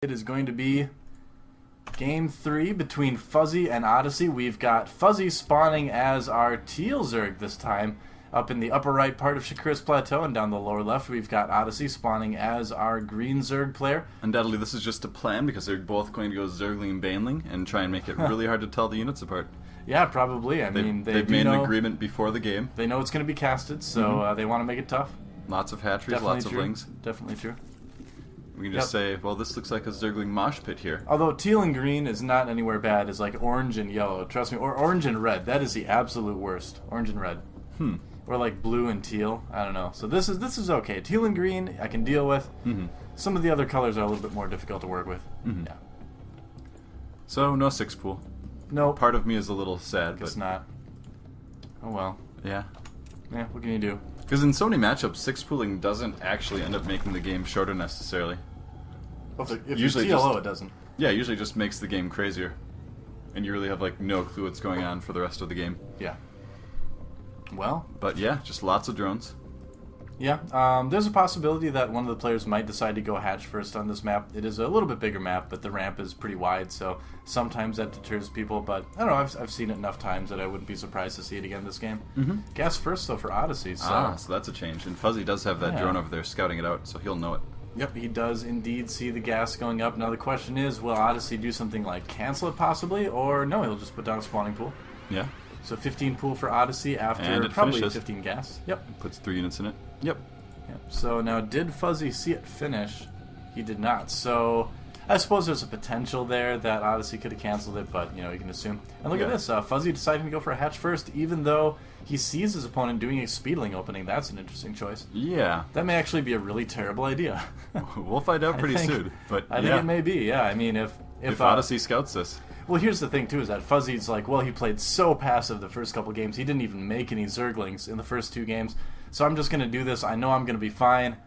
It is going to be Game 3 between Fuzzy and Odyssey. We've got Fuzzy spawning as our Teal Zerg this time up in the upper right part of Shakura's Plateau, and down the lower left we've got Odyssey spawning as our Green Zerg player. Undoubtedly this is just a plan because they're both going to go Zergling and Baneling and try and make it really hard to tell the units apart. Yeah, probably. I mean, they've made an agreement before the game. They know it's going to be casted, so they want to make it tough. Lots of hatcheries, Definitely lots true. of lings. Definitely true. We can just say, well, this looks like a Zergling mosh pit here. Although teal and green is not anywhere bad as like orange and yellow. Trust me. Or orange and red. That is the absolute worst. Orange and red. Or like blue and teal. I don't know. So this is okay. Teal and green I can deal with. Some of the other colors are a little bit more difficult to work with. Yeah. So no 6 pool. No. Part of me is a little sad, Guess but not. Oh well. Yeah. Yeah. What can you do? Because in so many matchups, 6 pooling doesn't actually end up making the game shorter necessarily. Well, if Usually you're TLO, just- it doesn't. Yeah, it usually just makes the game crazier. And you really have like no clue what's going on for the rest of the game. Yeah. Well. But yeah, just lots of drones. Yeah, there's a possibility that one of the players might decide to go hatch first on this map. It is a little bit bigger map, but the ramp is pretty wide, so sometimes that deters people. But I don't know, I've seen it enough times that I wouldn't be surprised to see it again this game. Gas first, though, for Odyssey. So. So that's a change. And Fuzzy does have that drone over there scouting it out, so he'll know it. Yep, he does indeed see the gas going up. Now the question is, will Odyssey do something like cancel it possibly, or no, he'll just put down a spawning pool. Yeah. So 15 pool for Odyssey after And it probably finishes. 15 gas. Yep. Puts 3 units in it. Yep. Yep. So now, did Fuzzy see it finish? He did not. So I suppose there's a potential there that Odyssey could have canceled it, but you know, you can assume. And look at this, Fuzzy deciding to go for a hatch first, even though he sees his opponent doing a speedling opening. That's an interesting choice. Yeah. That may actually be a really terrible idea. We'll find out pretty soon. But I think it may be. Yeah, I mean, if Odyssey scouts this. Well, here's the thing, too, is that Fuzzy's like, well, he played so passive the first couple games. He didn't even make any Zerglings in the first 2 games. So I'm just going to do this. I know I'm going to be fine.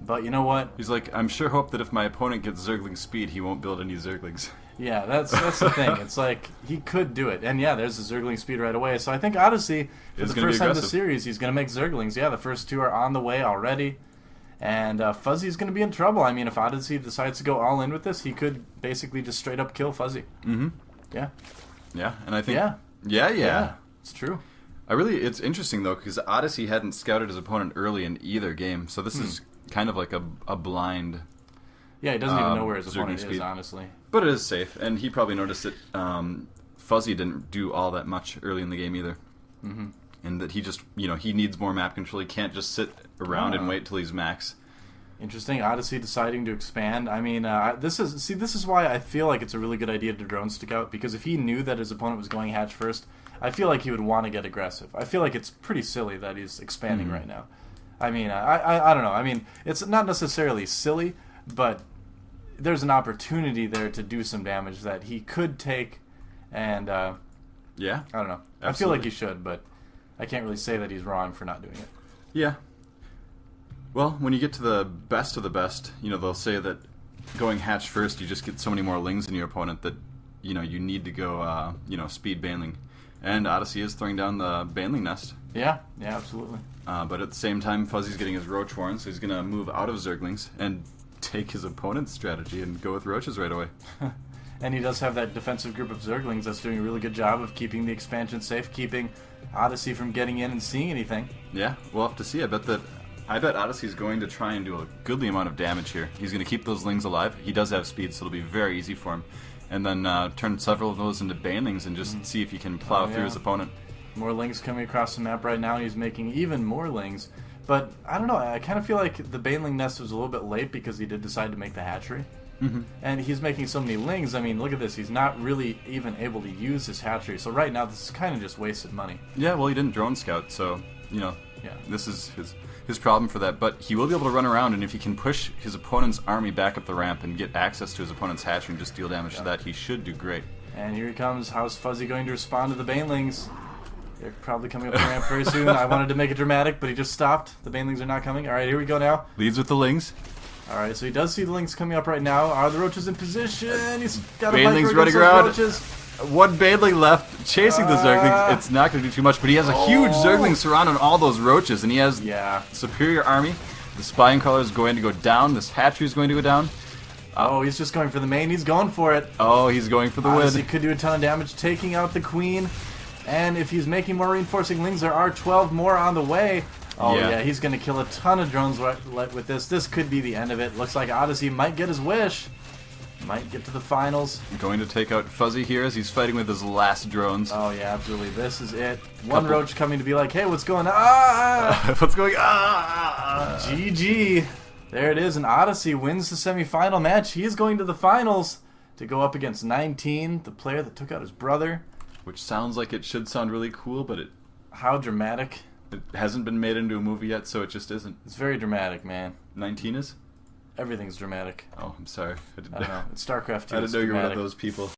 But you know what? He's like, I'm sure hope that if my opponent gets Zergling speed, he won't build any Zerglings. Yeah, that's the thing. It's like, he could do it. And yeah, there's the Zergling speed right away. So I think Odyssey, for the first time in the series, he's going to make Zerglings. Yeah, the first 2 are on the way already. And Fuzzy's going to be in trouble. I mean, if Odyssey decides to go all in with this, he could basically just straight up kill Fuzzy. Yeah. Yeah, and I think... Yeah. Yeah. It's true. It's interesting, though, because Odyssey hadn't scouted his opponent early in either game, so this is kind of like a blind... Yeah, he doesn't even know where his Zergling opponent speed. is, honestly. But it is safe, and he probably noticed that Fuzzy didn't do all that much early in the game either. And that he just, he needs more map control. He can't just sit around and wait till he's max. Interesting. Odyssey deciding to expand. I mean, this is why I feel like it's a really good idea to drone stick out, because if he knew that his opponent was going hatch first, I feel like he would want to get aggressive. I feel like it's pretty silly that he's expanding right now. I mean, I don't know. I mean, it's not necessarily silly, but there's an opportunity there to do some damage that he could take, and yeah, I don't know. Absolutely. I feel like he should, but I can't really say that he's wrong for not doing it. Yeah. Well, when you get to the best of the best, they'll say that going hatch first, you just get so many more lings in your opponent that, you need to go, speed Baneling. And Odyssey is throwing down the Baneling nest. Yeah, absolutely. But at the same time, Fuzzy's getting his Roach Warren, so he's going to move out of Zerglings and take his opponent's strategy and go with Roaches right away. And he does have that defensive group of Zerglings that's doing a really good job of keeping the expansion safe, keeping Odyssey from getting in and seeing anything. Yeah, we'll have to see. I bet Odyssey's going to try and do a goodly amount of damage here. He's going to keep those lings alive. He does have speed, so it'll be very easy for him. And then turn several of those into Banelings and just see if he can plow through his opponent. More lings coming across the map right now, and he's making even more lings. But, I don't know, I kind of feel like the Baneling nest was a little bit late because he did decide to make the hatchery. And he's making so many lings. I mean, look at this. He's not really even able to use his hatchery. So right now, this is kind of just wasted money. Yeah, well, he didn't drone scout, so, this is his problem for that. But he will be able to run around, and if he can push his opponent's army back up the ramp and get access to his opponent's hatchery and just deal damage to that, he should do great. And here he comes. How's Fuzzy going to respond to the Banelings? They're probably coming up the ramp very soon. I wanted to make it dramatic, but he just stopped. The Banelings are not coming. All right, here we go now. Leads with the lings. All right, so he does see the lings coming up right now. Are the Roaches in position? He's got a Banelings running around. One Baneling left chasing the Zerglings. It's not going to do too much, but he has a huge Zergling surrounding all those Roaches, and he has superior army. The spying collar is going to go down. This hatchery is going to go down. Oh, he's just going for the main. He's going for it. Oh, he's going for the Odyssey win. could do a ton of damage, taking out the queen. And if he's making more reinforcing lings, there are 12 more on the way. Oh, yeah, he's going to kill a ton of drones with this. This could be the end of it. Looks like Odyssey might get his wish. Might get to the finals. Going to take out Fuzzy here as he's fighting with his last drones. Oh, yeah, absolutely. This is it. One roach coming to be like, hey, what's going on? Ah! What's going on? GG. There it is, and Odyssey wins the semifinal match. He is going to the finals to go up against 19, the player that took out his brother. Which sounds like it should sound really cool, but How dramatic. it hasn't been made into a movie yet, so it just isn't. It's very dramatic, man. 19 is? Everything's dramatic. Oh, I'm sorry. I don't know. It's StarCraft 2. I didn't know you were one of dramatic. those people.